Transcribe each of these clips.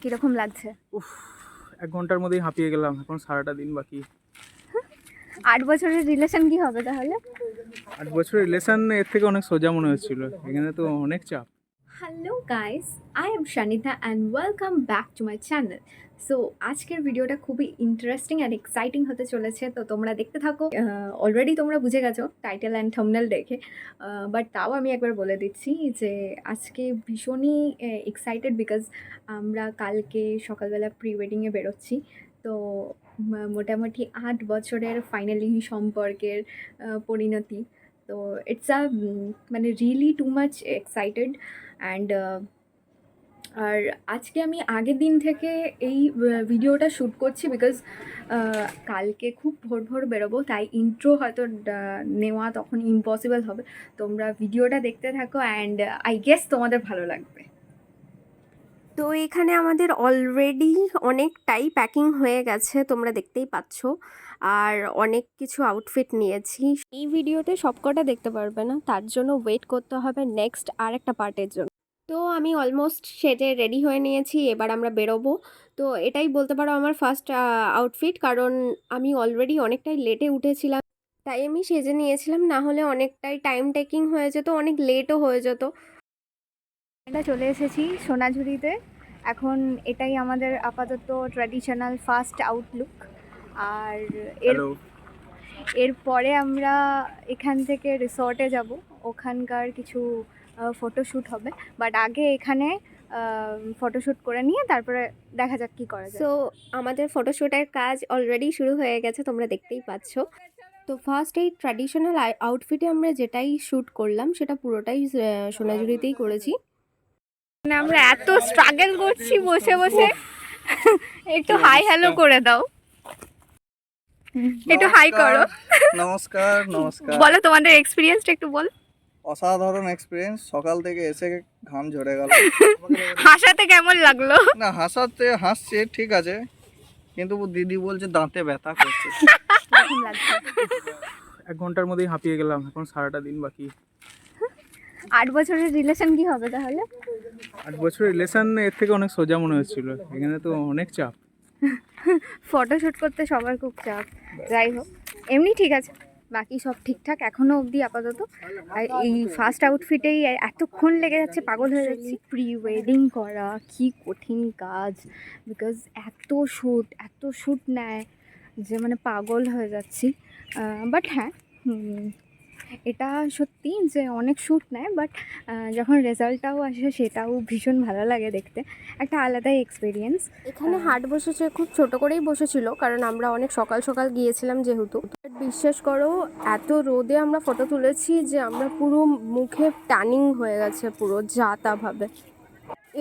কিরকম লাগছে? উফ, 1 ঘন্টার মধ্যেই হাঁপিয়ে গেলাম। এখন সারাটা দিন বাকি। 8 বছরের রিলেশন কি হবে তাহলে? 8 বছরের রিলেশন এর থেকে অনেক সোজা মনে হচ্ছিল। এখানে তো অনেক চাপ। Hello guys, I am Shanita and welcome back to my channel. So আজকের ভিডিওটা খুবই ইন্টারেস্টিং অ্যান্ড এক্সাইটিং হতে চলেছে, তো তোমরা দেখতে থাকো। অলরেডি তোমরা বুঝে গেছো টাইটেল অ্যান্ড থাম্বনেল দেখে, বাট তাও আমি একবার বলে দিচ্ছি যে আজকে ভীষণই এক্সাইটেড বিকজ আমরা কালকে সকালবেলা প্রি ওয়েডিংয়ে বেরোচ্ছি। তো মোটামুটি 8 বছরের ফাইনালি সম্পর্কের পরিণতি। তো ইটস মানে really too much excited and আর আজকে আমি আগের দিন থেকে এই ভিডিওটা শ্যুট করছি বিকজ কালকে খুব ভোর ভোর বেরোবো, তাই ইন্ট্রো হয়তো নেওয়া তখন ইম্পসিবল হবে। তোমরা ভিডিওটা দেখতে থাকো অ্যান্ড আই গেস তোমাদের ভালো লাগবে। তো এখানে আমাদের অলরেডি অনেকটাই প্যাকিং হয়ে গেছে, তোমরা দেখতেই পাচ্ছ। আর অনেক কিছু আউটফিট নিয়েছি। এই ভিডিওতে সবকটা দেখতে পারবে না, তার জন্য ওয়েট করতে হবে নেক্সট আর একটা পার্টের জন্য। তো আমি অলমোস্ট সেজে রেডি হয়ে নিয়েছি, এবার আমরা বেরোবো। তো এটাই বলতে পারো আমার ফার্স্ট আউটফিট, কারণ আমি অলরেডি অনেকটাই লেটে উঠেছিলাম, তাই আমি সেজে নিয়েছিলাম। না হলে অনেকটাই টাইম টেকিং হয়ে যেত, অনেক লেটও হয়ে যেত। এটা চলে এসেছি সোনাঝুরিতে। এখন এটাই আমাদের আপাতত ট্র্যাডিশনাল ফার্স্ট আউটলুক। আর এরপরে আমরা এখান থেকে রিসর্টে যাব, ওখানকার কিছু ফটোশ্যুট হবে। বাট আগে এখানে ফটোশ্যুট করে নিয়ে তারপরে দেখা যাক কী করা যায়। সো আমাদের ফটোশ্যুটের কাজ অলরেডি শুরু হয়ে গেছে, তোমরা দেখতেই পাচ্ছ। তো ফার্স্ট এই ট্র্যাডিশনাল আউটফিটে আমরা যেটাই শ্যুট করলাম সেটা পুরোটাই সোনাঝুরিতেই করেছি। মানে আমরা এত স্ট্রাগল করছি বসে বসে। একটু হাই হ্যালো করে দাও, একটু হাই করো। নমস্কার নমস্কার। বলো তোমাদের এক্সপিরিয়েন্সটা একটু বল। অসাধারণ এক্সপিরিয়েন্স। সকাল থেকে এসে ঘাম ঝরে গেল। হাসাতে কেমন লাগলো? না, হাসাতে হাসছে ঠিক আছে, কিন্তু দিদি বলছে দাঁতে ব্যথা করছে। 1 ঘন্টার মধ্যেই হাঁপিয়ে গেলাম। এখন সারাটা দিন বাকি। 8 বছরের রিলেশন কি হবে তাহলে? 8 বছরের রিলেশন এর থেকে অনেক সোজা মনে হচ্ছিল। এখানে তো অনেক চাপ। ফটোশ্যুট করতে সবার খুব চাপ। যাই হোক, এমনি ঠিক আছে, বাকি সব ঠিকঠাক এখনও অবধি আপাতত। আর এই ফার্স্ট আউটফিটেই এতক্ষণ লেগে যাচ্ছে, পাগল হয়ে যাচ্ছি। প্রি ওয়েডিং করা কি কঠিন কাজ, বিকজ এত শ্যুট নেয় যে মানে পাগল হয়ে যাচ্ছি। বাট হ্যাঁ, এটা সত্যি যে অনেক শ্যুট নেয়, বাট যখন রেজাল্টটাও আসে সেটাও ভীষণ ভালো লাগে দেখতে, একটা আলাদাই এক্সপিরিয়েন্স। এখানে হাট বসেছে, খুব ছোট করেই বসেছিল, কারণ আমরা অনেক সকাল সকাল গিয়েছিলাম যেহেতু। বিশ্বাস করো, এত রোদে আমরা ফটো তুলেছি যে আমরা পুরো মুখে ট্যানিং হয়ে গেছে পুরো যা তা ভাবে।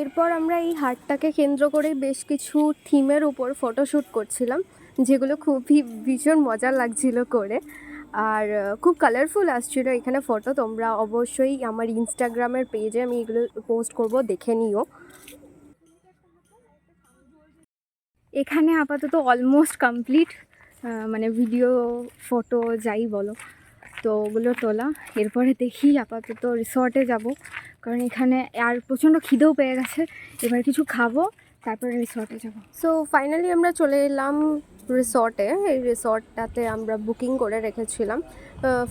এরপর আমরা এই হাটটাকে কেন্দ্র করে বেশ কিছু থিমের উপর ফটোশ্যুট করছিলাম, যেগুলো খুবই ভীষণ মজা লাগছিল করে। আর খুব কালারফুল আসছিল এখানে ফটো। তোমরা অবশ্যই আমার ইনস্টাগ্রামের পেজে আমি এগুলো পোস্ট করব, দেখে নিও। এখানে আপাতত অলমোস্ট কমপ্লিট, মানে ভিডিও ফটো যাই বলো, তো ওগুলো তোলা। এরপরে দেখি আপাতত রিসর্টে যাব, কারণ এখানে আর প্রচণ্ড খিদেও পেয়ে গেছে। এবার কিছু খাবো, তারপরে রিসর্টে যাব। সো ফাইনালি আমরা চলে এলাম রিসর্টে। এই রিসর্টটাতে আমরা বুকিং করে রেখেছিলাম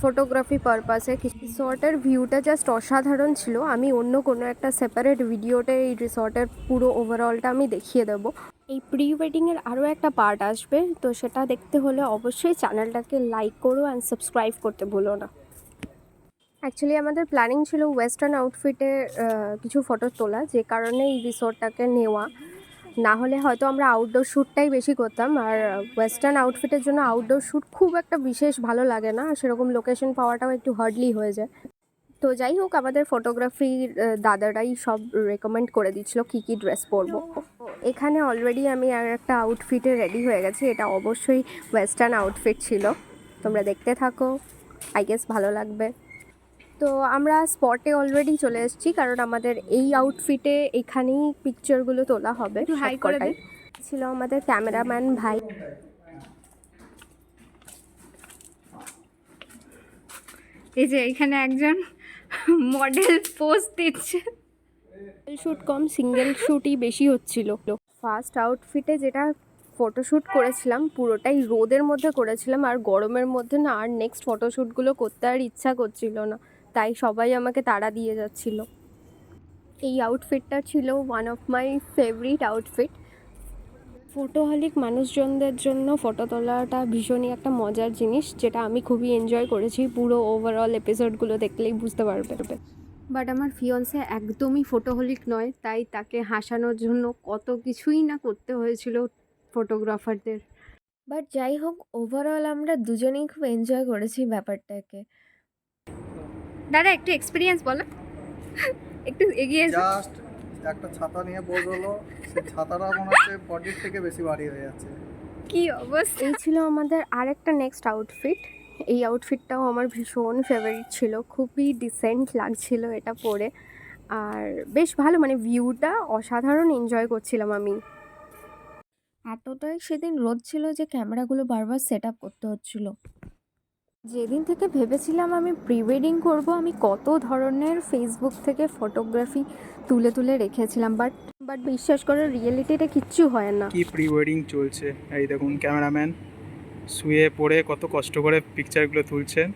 ফটোগ্রাফি পারপাসে। রিসর্টের ভিউটা জাস্ট অসাধারণ ছিল। আমি অন্য কোনো একটা সেপারেট ভিডিওতে এই রিসর্টের পুরো ওভারঅলটা আমি দেখিয়ে দেবো। এই প্রি ওয়েডিংয়ের আরও একটা পার্ট আসবে, তো সেটা দেখতে হলে অবশ্যই চ্যানেলটাকে লাইক করো অ্যান্ড সাবস্ক্রাইব করতে ভুলো না। অ্যাকচুয়ালি আমাদের প্ল্যানিং ছিল ওয়েস্টার্ন আউটফিটে কিছু ফটো তোলা, যে কারণে এই রিসর্টটাকে নেওয়া। না হলে হয়তো আমরা আউটডোর শ্যুটটাই বেশি করতাম, আর ওয়েস্টার্ন আউটফিটের জন্য আউটডোর শ্যুট খুব একটা বিশেষ ভালো লাগে না, সেরকম লোকেশন পাওয়াটাও একটু হার্ডলি হয়ে যায়। তো যাই হোক, আমাদের ফটোগ্রাফির দাদারাই সব রেকমেন্ড করে দিচ্ছিল কী কী ড্রেস পরবো। এখানে অলরেডি আমি আর একটা আউটফিটে রেডি হয়ে গেছি, এটা অবশ্যই ওয়েস্টার্ন আউটফিট ছিল। তোমরা দেখতে থাকো, আই গেস ভালো লাগবে। তো আমরা স্পটে অলরেডি চলে এসেছি, কারণ আমাদের এই আউটফিটে এখানেই পিকচারগুলো তোলা হবে। হাই করে দে। ছিল আমাদের ক্যামেরাম্যান ভাই। এই যে এখানে একজন মডেল পোজ দিচ্ছে। শ্যুট কম, সিঙ্গেল শ্যুটই বেশি হচ্ছিল। ফার্স্ট আউটফিটে যেটা ফটোশ্যুট করেছিলাম পুরোটাই রোদের মধ্যে করেছিলাম, আর গরমের মধ্যে না আর নেক্সট ফটোশ্যুটগুলো করতে আর ইচ্ছা করছিল না, তাই সবাই আমাকে তাড়া দিয়ে যাচ্ছিল। এই আউটফিটটা ছিল one of my favourite outfit. Photoholic মানুষজনদের জন্য ফটো তোলাটা ভীষণই একটা মজার জিনিস, যেটা আমি খুবই এনজয় করেছি। পুরো ওভারঅল এপিসোডগুলো দেখলেই বুঝতে পারবে। বাট আমার ফিয়ন্সে একদমই ফটোহলিক নয়, তাই তাকে হাসানোর জন্য কত কিছুই না করতে হয়েছিল ফটোগ্রাফারদের। বাট যাই হোক, ওভারঅল আমরা দুজনেই খুব এনজয় করেছি ব্যাপারটাকে। দাদা একটু এক্সপিরিয়েন্স বলো, একটু এগিয়ে এসো। জাস্ট একটা ছাতা নিয়ে বোঝ হলো, সেই ছাতাটা মনে হচ্ছে বডির থেকে বেশি ভারী হয়ে যাচ্ছে। কি অবস্থা! এই ছিল আমাদের আরেকটা নেক্সট আউটফিট। এই আউটফিটটাও আমার ভীষণ ফেভারিট ছিল, খুবই ডিসেন্ট লাগছিল এটা পরে, আর বেশ ভালো, মানে ভিউটা অসাধারণ এনজয় করছিলাম আমি। এতটাই সেদিন রোদ ছিল যে ক্যামেরাগুলো বারবার সেট আপ করতে হচ্ছিল। যেদিন থেকে ভেবেছিলাম আমি প্রি ওয়েডিং করবো, আমি কত ধরনের ফেসবুক থেকে ফটোগ্রাফি তুলে তুলে রেখেছিলাম, বাট বিশ্বাস করো রিয়েলিটিতে কিচ্ছু হয় না। কি প্রি ওয়েডিং চলছে, এই দেখুন ক্যামেরাম্যান শুয়ে পড়ে কত কষ্ট করে পিকচারগুলো তুলছেন,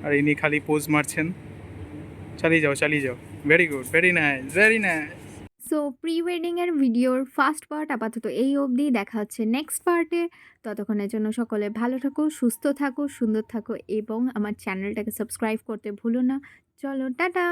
আর ইনি খালি পোজ মারছেন। চালিয়ে যাও চালিয়ে যাও, very good, very nice, very nice. So pre ওয়েডিংয়ের ভিডিওর ফার্স্ট পার্ট আপাতত এই অবধি, দেখা হচ্ছে নেক্সট পার্টে। ততক্ষণের জন্য সকলে ভালো থাকো, সুস্থ থাকো, সুন্দর থাকো এবং আমার চ্যানেলটাকে সাবস্ক্রাইব করতে ভুলো না। চলো টাটা।